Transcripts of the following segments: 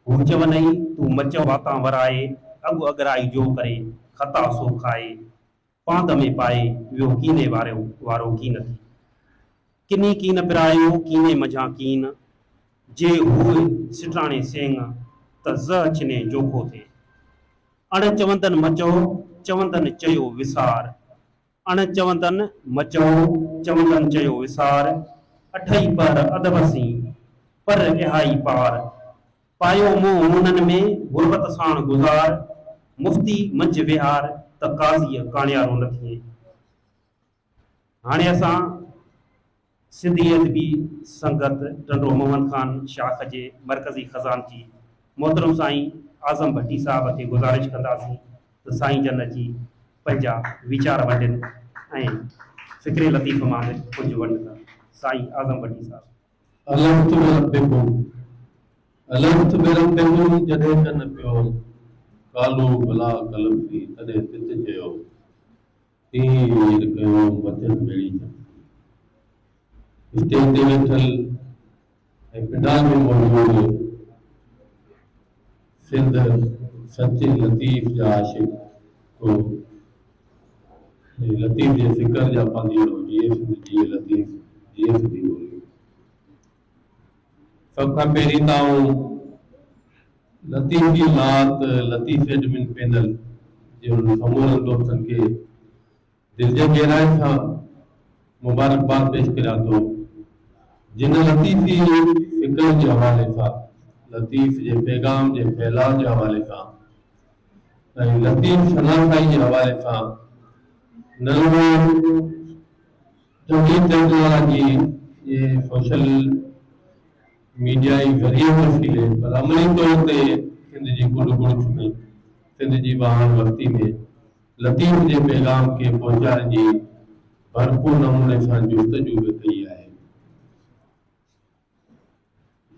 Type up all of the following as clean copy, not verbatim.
हू चवनई तू मच वातां वराए, अॻु अॻराई जो करे खता सो खाए, पांद में पाए वियो कीने वारो कीन थी। किनी कीन पिरायो कीने मझां कीन, जे हूए सिटाणे सेंग त ज़ छिने जोखो थे। अण चवंदन मचो चवंदन चयो विसार, अण चवंदन मचो चवंदन चयो विसार, अठई पर अदबसी पर इहाई पार, पायो मुंहुं मुननि में गुरबत साण गुज़ार, मुफ्ती मंझि विहार त काज़ीअ काणियारो न थिए। हाणे असां सिंधी अदबी संगत टंडो मोहन खान शाख जे मरकज़ी ख़ज़ानची मोहतरम साईं आज़म भट्टी साहब खे गुज़ारिश कंदासीं त साईं जन जी पंहिंजा वीचार वंडनि ऐं फ़िक्रे लतीफ़ मां कुझु वंडनि। साईं आज़म भट्टी साहब। अलफ़्त बिरब्बिकुम जॾहिं कन पियो कालो भला कलम थी तॾहिं तित चयो तीर कयो वचन ॿेड़ी स्टेज ते वेठल ऐं पिंडाल में मौजूद सिंध सचे लतीफ़ जा आशिक़ को लतीफ़ जे फ़िक्र जा पांधीड़ो जीए सिंध लतीफ़ जीए सिंधी ॿोली। सब खां पहिरीं ताऊं लतीफ़ जी लात लतीफ़ एडमिन पैनल जे समूरनि दोस्तनि खे दिल जे गहराई सां मुबारकबाद पेश करियां थो, जिन लतीफ़ी फ़िक्र जे हवाले सां, लतीफ़ जे पैगाम जे फैलाव जे हवाले सां ऐं लतीफ़ शनासाई जे हवाले सां नलवान जमीन टेक्नोलॉजी जे सोशल मीडिया जी ज़रिए वसीले पर अमली तौर ते सिंध जी गुड़ गुड़च में सिंध जी बहान वक्ती में लतीफ़ जे पैगाम के पहुंचाइण जी भरपूर नमूने सां जुस्तजू बि कई आहे।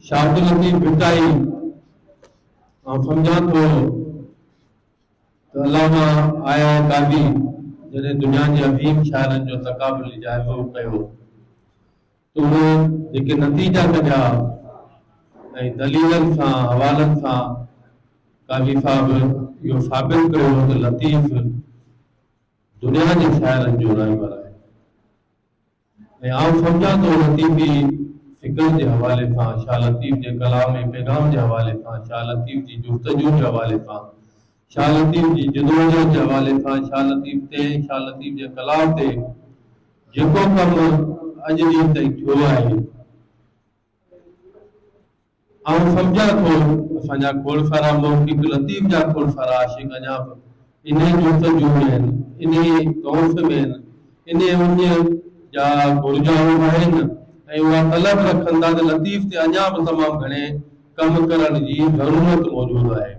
शाह लतीफ़ भिटाई सम्झां थो त अलामा आया कादी जॾहिं दुनिया जे अज़ीम शाइरनि जो तक़ाबुली जाइज़ो कयो त उहे जेके नतीजा कढिया ऐं दलीलनि सां हवालनि सां काज़ी साहब इहो साबित कयो त लतीफ़ दुनिया जे शाइरनि जो रहबर आहे। ऐं आउं सम्झां थो लतीफ़ी फ़िक्र जे हवाले सां, शाह लतीफ़ जे कलाम ऐं पैगाम जे हवाले सां, शाह लतीफ़ जी जुस्तजू जे हवाले सां, शाह लतीफ़ जी जदोजहद जे हवाले सां, शाह लतीफ़ ते शाह लतीफ़ जे कलाम ते जेको कमु अॼु ॾींहं ताईं थियो आहे, आउं सम्झां थो असांजा खोड़सारा मौक़िफ़ लतीफ़ जा खोड़सारा आशिक़ अञा बि इन जुस्तजू में आहिनि, इन तौफ़ में आहिनि, इन उन जा घुरिजाऊं आहिनि ऐं उहा तलब रखंदा त लतीफ़ ते अञा बि तमामु घणे कमु करण जी ज़रूरत मौजूदु आहे।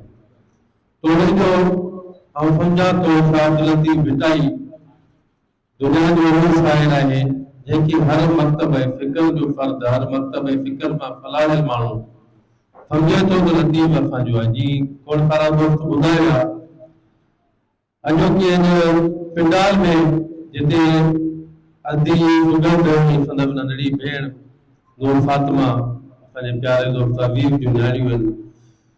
तोड़े जो आउं सम्झां थो शाह लतीफ़ भिटाई दुनिया जो उहो शाइर आहे जंहिंखे हर मकतब ऐं फ़िक्र जो फ़र्द, हर मकतब ऐं फ़िक्र मां फलाहियल माण्हू सम्झे थो त लतीफ़ असांजो आहे। जी खोड़ सारा दोस्त ॿुधाया अॼोकी हिन पिंडाल में जिते अदी सुगंध संदसि नंढड़ी भेण नूर फातिमा असांजे प्यारे दोस्त अवीब जूं न्याणियूं आहिनि,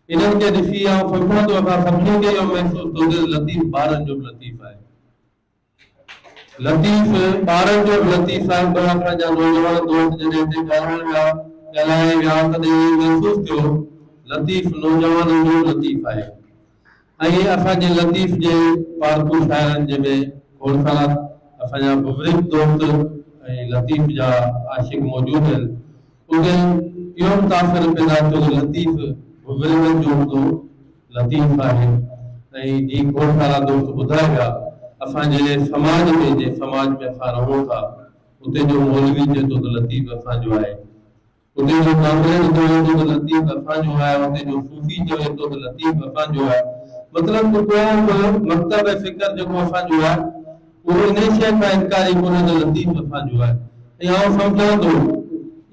इन्हनि खे ॾिसी आउं सम्झां थो असां सभिनी खे इहो महसूसु थो थिए लतीफ़ ॿारनि जो बि लतीफ़ आहे। लतीफ़ ॿारनि जो बि लतीफ़ आहे। पर असांजा नौजवान दोस्त जॾहिं हिते ॻाल्हाए विया तॾहिं महसूसु थियो लतीफ़ नौजवाननि जो लतीफ़ आहे। ऐं असांजे लतीफ़ जे पालतू शाइरनि जंहिंमें खोड़ सारा असांजा बुज़ुर्ग दोस्त ऐं लतीफ़ जा आशिक़ मौजूदु आहिनि, उहे इहो बि तासिर पैदा थियो त लतीफ़ बुज़ुर्गनि जो हूंदो लतीफ़ आहे। ऐं जीअं खोड़ सारा दोस्त ॿुधाए विया असांजे समाज में, जे समाज में असां रहूं था उते जो मौलवी चए थो त लतीफ़ असांजो आहे, उते जो कांग्रेस चवे थो त लतीफ़ असांजो आहे, उते जो सूफ़ी चवे थो त लतीफ़ असांजो आहे। मतिलबु को मकतब ऐं फ़िक्र जेको असांजो आहे उहो इन शइ खां इनकारी कोन्हे त लतीफ़ असांजो आहे। ऐं आउं सम्झां थो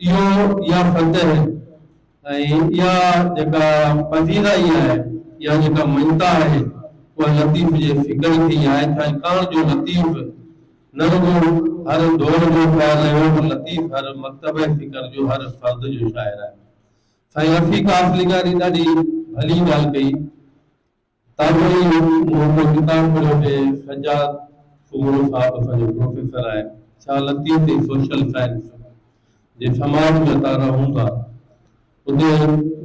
इहो इहा फतह ऐं इहा जेका पज़ीराई आहे, इहा जेका मञता आहे उहा लतीफ़ जे फ़िक्र थी आहे। छाकाणि जो लतीफ़ न रुगो हर दौर जो ख़्याल रहियो पर लतीफ़ हर मकतब ऐं फ़िक्र जो हर फ़र्द जो शाइर आहे। साईं रफ़ीक आसलिगारी ॾाढी भली ॻाल्हि कई। ताबड़ी मूं किताब पढ़ियो थे सजाद सुमरो साहब असांजो प्रोफेसर आहे, छा लतीफ़ ते सोशल साइंस जे समाज में तारा हूंदा उते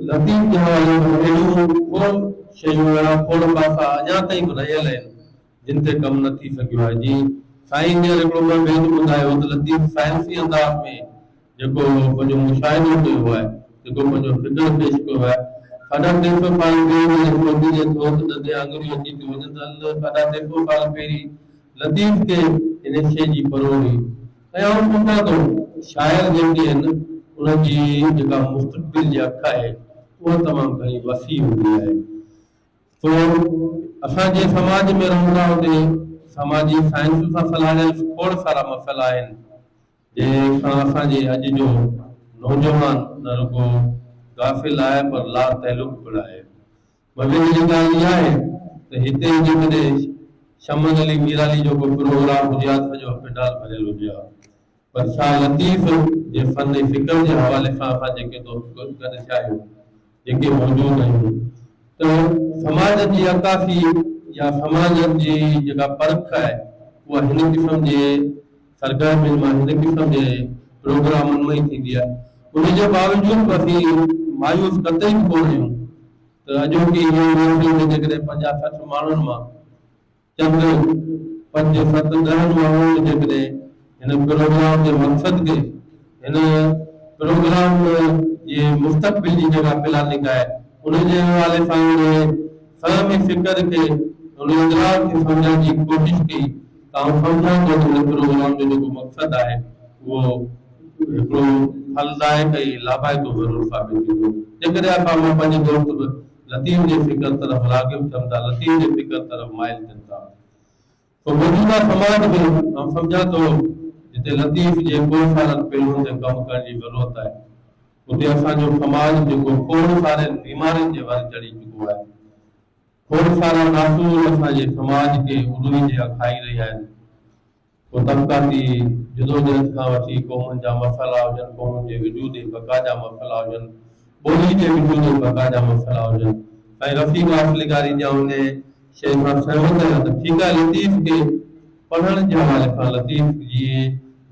लतीफ़ जे हवाले सां अहिड़ियूं खोड़ शयूं अहिड़ा खोड़ पासा अञा ताईं बि रहियल आहिनि जिन ते कमु न थी सघियो आहे। जीअं साईं हींअर हिकिड़ो मां भेद ॿुधायो त लतीफ़ साइंसी अंदाज़ में जेको पंहिंजो मुशाहिदो कयो आहे, जेको पंहिंजो फिक्र पेश कयो आहे, साढा 300 साल पहिरीं मोदी जे दोस्त दंदे आङुरियूं अची थियूं वञनि त साढा 300 साल पहिरीं लतीफ़ खे इन शइ जी परवाह हुई। ऐं आउं पुछां थो शायर जेके आहिनि उन्हनि जी जेका मुस्तक़बिल जी अख आहे उहा तमामु घणी वसी हूंदी आहे। तो असांजे समाज में रहंदा हुते समाजी साइंस सां सलाहियल खोड़ सारा मसइला आहिनि जंहिंसां असांजे अॼु जो नौजवान न रुगो गाफ़िल आहे पर ला तइल्लुक़ पिणु आहे। मज़े जी ॻाल्हि इहा आहे त हिते जेकॾहिं शमन अली मीराली जो को प्रोग्राम हुजे हा सॼो हस्पताल भरियल हुजे हा, पर छा लतीफ़ जे फन फिक्र जे हवाले सां असां जेके दोस्त गॾु थिया आहियूं, जेके मौजूदु आहियूं, त समाज जी अक्कासी या समाज जी जेका परख आहे उहा हिन क़िस्म जे सरगर्मियुनि मां हिन क़िस्म जे प्रोग्रामनि में ई थींदी आहे। उनजे बावजूद बि असीं मायूस कतई बि कोन आहियूं त अॼोकी यूनिवर्सिटी में जेकॾहिं 50-60 माण्हुनि मां चंद 5-7 10 माण्हुनि जेकॾहिं हिन प्रोग्राम जे मक़सद खे हिन प्रोग्राम जे मुस्तक़बिल जी जेका प्लानिंग आहे उनजे हवाले सां फ़हमी फिक्र खे उन इदराक खे सम्झण जी कोशिशि कई त आउं सम्झां थो त हिन प्रोग्राम जो जेको मक़सदु आहे उहो हिकिड़ो फलदायक ऐं लाभाइतो ज़रूरु साबित थींदो जेकॾहिं असां पंहिंजे दोस्त लतीफ़ जे फिक्र तरफ़ राग़िब थियनि था, लतीफ़ जे फिक्र तरफ़ माइल थियनि था। तो मौजूदा समाज में आउं सम्झां थो जिते लतीफ़ जे खोड़ सारनि पहलुनि ते कमु करण जी ज़रूरत आहे उते असांजो समाज जेको खोड़ सारे बीमारियुनि जे वार चढ़ी चुको आहे। खोड़ सारा नासूर असांजे समाज खे उलूही जे खाई रहिया आहिनि। पोइ तबक़ाती जुदोजहद खां वठी क़ौमुनि जा मसइला हुजनि, क़ौमुनि जे विजूद बक़ा जा मसइला हुजनि, ॿोली जे विजूद बक़ा जा मसइला हुजनि, ऐं रफ़ीक आसलिगारी जा उन शइ सां सहमत आहियां त ठीकु आहे लतीफ़ खे पढ़ण जे हवाले सां, लतीफ़ जी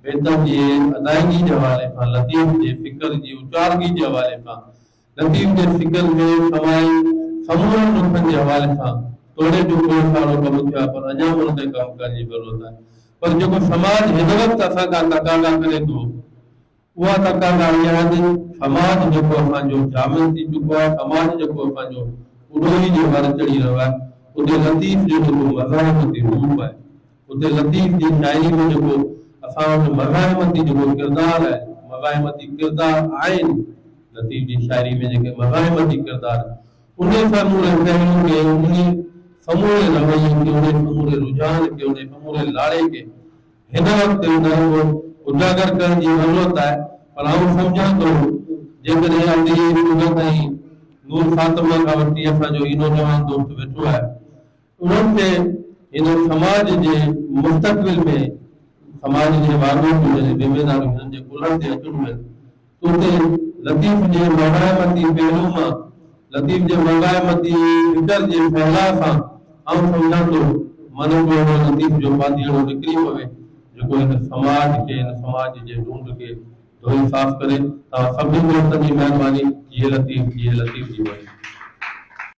बेतन जी अदायगी जे हवाले सां, लतीफ़ जे फिक्र जी उचारगी जे हवाले सां, लतीफ़ जे फिक्र में समाई समूरे मुल्कनि जे हवाले सां तोड़े जो कोई सारो कमु थियो आहे पर अञा उन ते कमु करण जी ज़रूरत आहे। पर जेको समाज हिन वक़्तु असां खां तकाज़ा करे थो उहा तकाज़ा इहा आहे समाज जेको असांजो जामिल थी चुको आहे, समाज जेको असांजो उॾोही जे वर चढ़ी रहियो आहे, उते लतीफ़ जो जेको मज़ाहिमती रूप आहे, उते लतीफ़ जी शाइरी में जेको असां वटि मज़ाहिमती जेको किरदार आहे, मज़ाहिमती किरदार आहिनि लतीफ़ जी शाइरी में जेके मज़ाहिमती किरदार उन समूरे पहलू खे, उन समूरे रवैये खे, उन समूरे रुझान खे, उन समूरे लाड़े खे हिन वक़्तु उजागर करण जी ज़रूरत आहे। पर आउं सम्झां थो जेकॾहिं अॼु सूरत ऐं नूर फातिमा खां वठी असांजो ई नौजवान दोस्त वेठो आहे उन्हनि खे हिन समाज जे मुस्तक़बिल में समाज जे वागुंर जी ज़िमेदारियूं हिननि जे कुलनि ते अचणियूं आहिनि त उते लतीफ़ जे मज़ाहिमती पहलू मां, लतीफ़ जे मज़ाहिमती फिक्र जे फैलाव सां आउं सम्झां थो मन को लतीफ़ जो बांधीड़ो निकिरी पवे जेको हिन समाज खे, हिन समाज जे ढूंढ खे धोई साफ़ करे। तव्हां सभिनी दोस्तनि जी महिरबानी। ये लतीफ़ जी वरी।